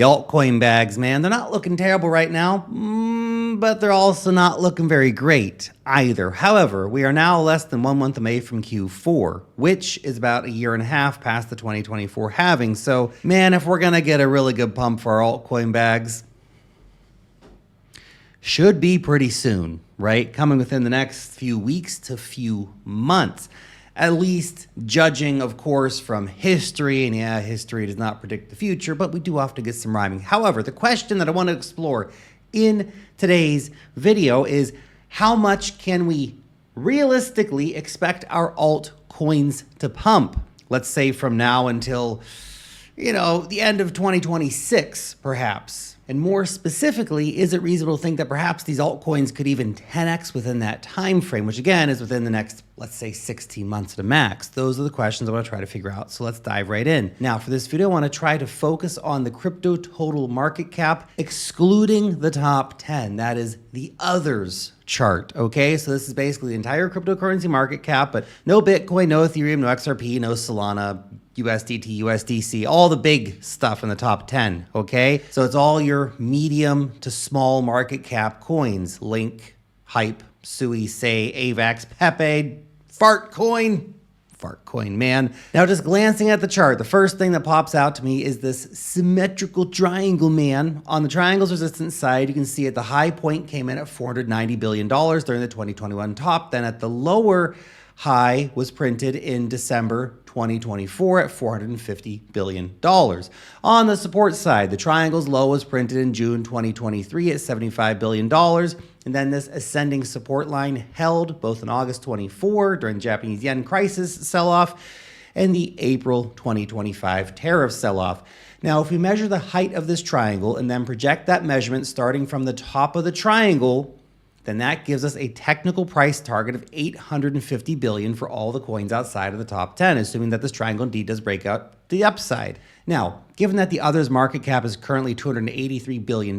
The altcoin bags, man, they're not looking terrible right now, but they're also not looking very great either. However, we are now less than 1 month away from Q4, which is about a year and a half past the 2024 halving. So, man, if we're going to get a really good pump for our altcoin bags, should be pretty soon, right? Coming within the next few weeks to few months. At least judging, of course, from history. And yeah, history does not predict the future, but we do often get some rhyming. However, the question that I want to explore in today's video is how much can we realistically expect our altcoins to pump? Let's say from now until, the end of 2026, perhaps. And more specifically, is it reasonable to think that perhaps these altcoins could even 10x within that time frame, which again is within the next, let's say, 16 months at a max? Those are the questions I want to try to figure out. So let's dive right in. Now, for this video, I want to try to focus on the crypto total market cap, excluding the top 10. That is the others chart. Okay, so this is basically the entire cryptocurrency market cap, but no Bitcoin, no Ethereum, no XRP, no Solana, USDT, USDC, all the big stuff in the top 10, okay? So it's all your medium to small market cap coins. Link, Hype, Sui, Say, AVAX, Pepe, Fartcoin, man. Now just glancing at the chart, the first thing that pops out to me is this symmetrical triangle, man. On the triangle's resistance side, you can see at the high point came in at $490 billion during the 2021 top. Then at the lower high was printed in December 2024 at $450 billion. On the support side, the triangle's low was printed in June 2023 at $75 billion. And then this ascending support line held both in August 24 during the Japanese yen crisis sell-off and the April 2025 tariff sell-off. Now, if we measure the height of this triangle and then project that measurement starting from the top of the triangle, then that gives us a technical price target of $850 billion for all the coins outside of the top 10, assuming that this triangle indeed does break out the upside. Now, given that the others market cap is currently $283 billion,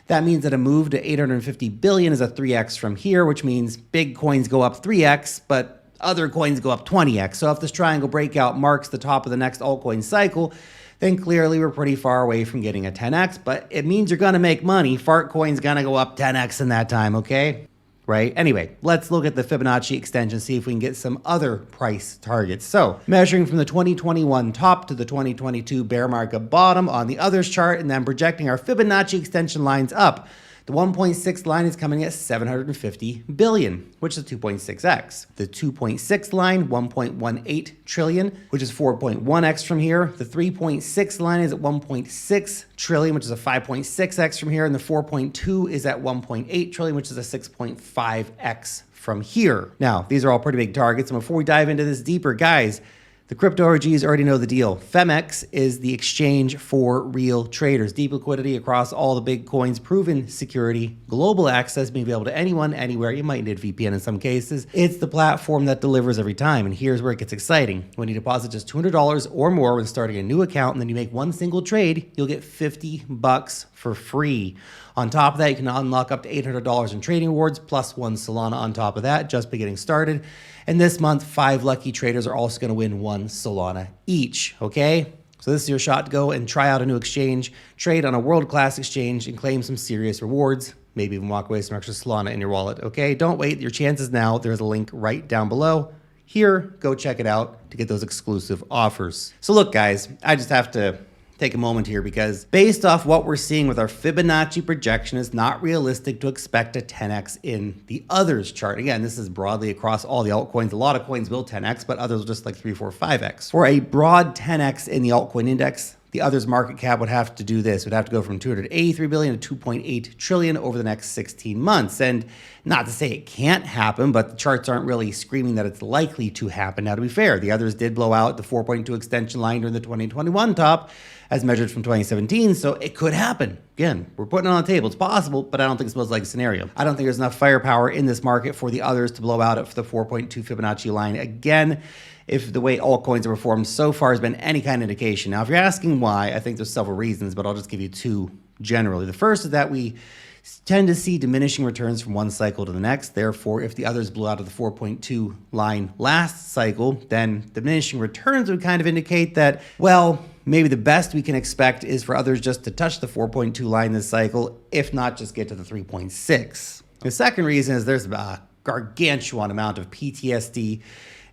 that means that a move to $850 billion is a 3x from here, which means big coins go up 3x, but other coins go up 20x. So if this triangle breakout marks the top of the next altcoin cycle, then clearly we're pretty far away from getting a 10x, but it means you're gonna make money. Fartcoin's gonna go up 10x in that time, okay? Right? Anyway, let's look at the Fibonacci extension, see if we can get some other price targets. So measuring from the 2021 top to the 2022 bear market bottom on the others chart, and then projecting our Fibonacci extension lines up. The 1.6 line is coming at $750 billion, which is 2.6x. The 2.6 line, 1.18 trillion, which is 4.1x from here. The 3.6 line is at 1.6 trillion, which is a 5.6x from here. And the 4.2 is at 1.8 trillion, which is a 6.5x from here. Now, these are all pretty big targets. And before we dive into this deeper, guys, the crypto RGs already know the deal. FEMX is the exchange for real traders. Deep liquidity across all the big coins, proven security, global access, being available to anyone, anywhere. You might need a VPN in some cases. It's the platform that delivers every time. And here's where it gets exciting. When you deposit just $200 or more when starting a new account, and then you make one single trade, you'll get $50 for free. On top of that, you can unlock up to $800 in trading rewards, plus 1 Solana on top of that, just by getting started. And this month, 5 lucky traders are also going to win 1 Solana each, okay? So this is your shot to go and try out a new exchange, trade on a world-class exchange, and claim some serious rewards. Maybe even walk away with some extra Solana in your wallet, okay? Don't wait. Your chance is now. There's a link right down below. Here, go check it out to get those exclusive offers. So look, guys, I just have to take a moment here because based off what we're seeing with our Fibonacci projection, it's not realistic to expect a 10x in the others chart. Again, this is broadly across all the altcoins. A lot of coins will 10x, but others will just like 3, 4, 5x. For a broad 10x in the altcoin index, the others market cap would have to do this. It would have to go from 283 billion to 2.8 trillion over the next 16 months. And not to say it can't happen, but the charts aren't really screaming that it's likely to happen. Now, to be fair, the others did blow out the 4.2 extension line during the 2021 top as measured from 2017. So it could happen. Again, we're putting it on the table. It's possible, but I don't think it's most likely scenario. I don't think there's enough firepower in this market for the others to blow out at the 4.2 Fibonacci line again, if the way altcoins have performed so far has been any kind of indication. Now, if you're asking why, I think there's several reasons, but I'll just give you two generally. The first is that we tend to see diminishing returns from one cycle to the next. Therefore, if the others blew out of the 4.2 line last cycle, then diminishing returns would kind of indicate that, well, maybe the best we can expect is for others just to touch the 4.2 line this cycle, if not just get to the 3.6. The second reason is there's a gargantuan amount of PTSD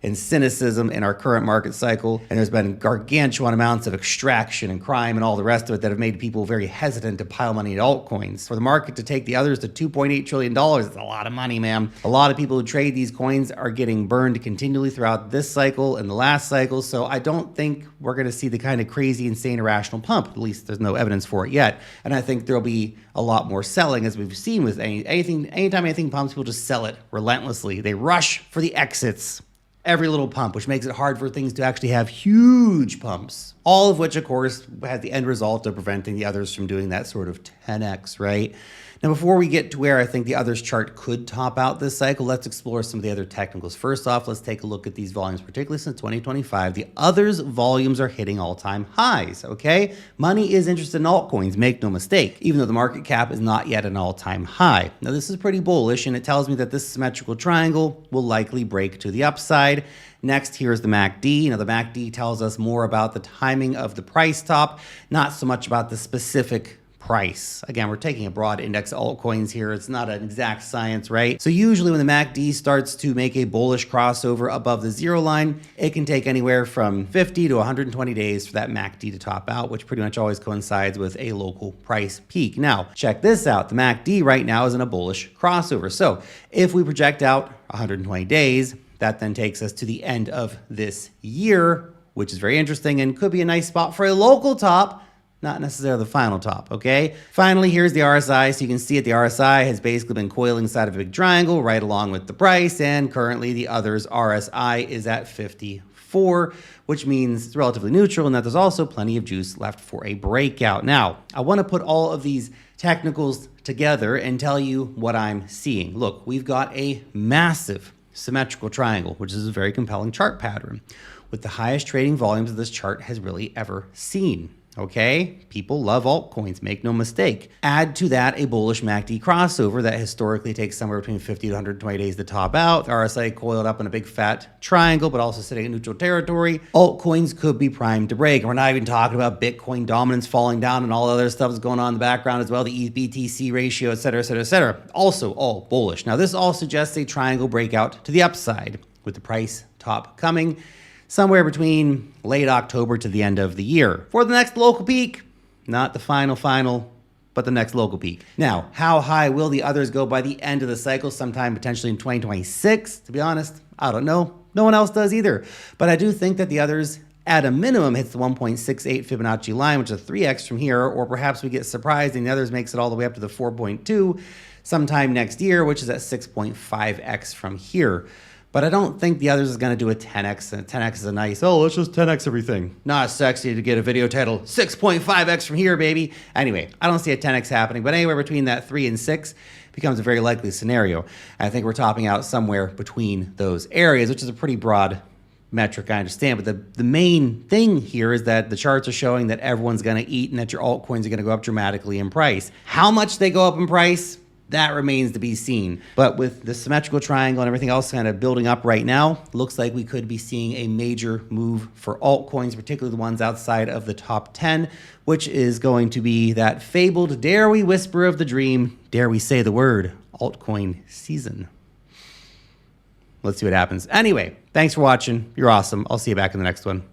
and cynicism in our current market cycle, and there's been gargantuan amounts of extraction and crime and all the rest of it that have made people very hesitant to pile money into altcoins. For the market to take the others to $2.8 trillion, it's a lot of money, man. A lot of people who trade these coins are getting burned continually throughout this cycle and the last cycle, so I don't think we're going to see the kind of crazy, insane, irrational pump. At least there's no evidence for it yet. And I think there'll be a lot more selling, as we've seen with anything. Anytime anything pumps, people just sell it relentlessly. They rush for the exits. Every little pump, which makes it hard for things to actually have huge pumps. All of which, of course, has the end result of preventing the others from doing that sort of 10x, right? Now, before we get to where I think the others chart could top out this cycle, let's explore some of the other technicals. First off, let's take a look at these volumes, particularly since 2025. The others volumes are hitting all-time highs, okay? Money is interested in altcoins, make no mistake, even though the market cap is not yet an all-time high. Now, this is pretty bullish, and it tells me that this symmetrical triangle will likely break to the upside. Next, here's the MACD. Now, the MACD tells us more about the timing of the price top, not so much about the specific price. Again, we're taking a broad index of altcoins here. It's not an exact science, right? So usually when the MACD starts to make a bullish crossover above the zero line, it can take anywhere from 50 to 120 days for that MACD to top out, which pretty much always coincides with a local price peak. Now, check this out. The MACD right now is in a bullish crossover. So if we project out 120 days, that then takes us to the end of this year, which is very interesting and could be a nice spot for a local top, not necessarily the final top, okay? Finally, here's the RSI. So you can see it, the RSI has basically been coiling inside of a big triangle right along with the price, and currently the others RSI is at 54, which means it's relatively neutral and that there's also plenty of juice left for a breakout. Now, I want to put all of these technicals together and tell you what I'm seeing. Look, we've got a massive symmetrical triangle, which is a very compelling chart pattern with the highest trading volumes that this chart has really ever seen. Okay, people love altcoins, make no mistake. Add to that a bullish MACD crossover that historically takes somewhere between 50 to 120 days to top out. The RSI coiled up in a big fat triangle, but also sitting in neutral territory. Altcoins could be primed to break. And we're not even talking about Bitcoin dominance falling down and all other stuff that's going on in the background as well, the ETH-BTC ratio, et cetera, et cetera, et cetera. Also all bullish. Now, this all suggests a triangle breakout to the upside with the price top coming somewhere between late October to the end of the year for the next local peak, not the final, but the next local peak. Now, how high will the others go by the end of the cycle, sometime potentially in 2026? To be honest, I don't know. No one else does either. But I do think that the others, at a minimum, hits the 1.68 Fibonacci line, which is a 3x from here, or perhaps we get surprised and the others makes it all the way up to the 4.2 sometime next year, which is at 6.5x from here. But I don't think the others is going to do a 10x. And 10x is a nice, oh, let's just 10x everything. Not sexy to get a video title, 6.5x from here, baby. Anyway, I don't see a 10x happening, but anywhere between that 3 and 6 becomes a very likely scenario. I think we're topping out somewhere between those areas, which is a pretty broad metric, I understand. But the main thing here is that the charts are showing that everyone's going to eat and that your altcoins are going to go up dramatically in price. How much they go up in price, that remains to be seen. But with the symmetrical triangle and everything else kind of building up right now, looks like we could be seeing a major move for altcoins, particularly the ones outside of the top 10, which is going to be that fabled, dare we whisper of the dream, dare we say the word, altcoin season. Let's see what happens. Anyway, thanks for watching. You're awesome. I'll see you back in the next one.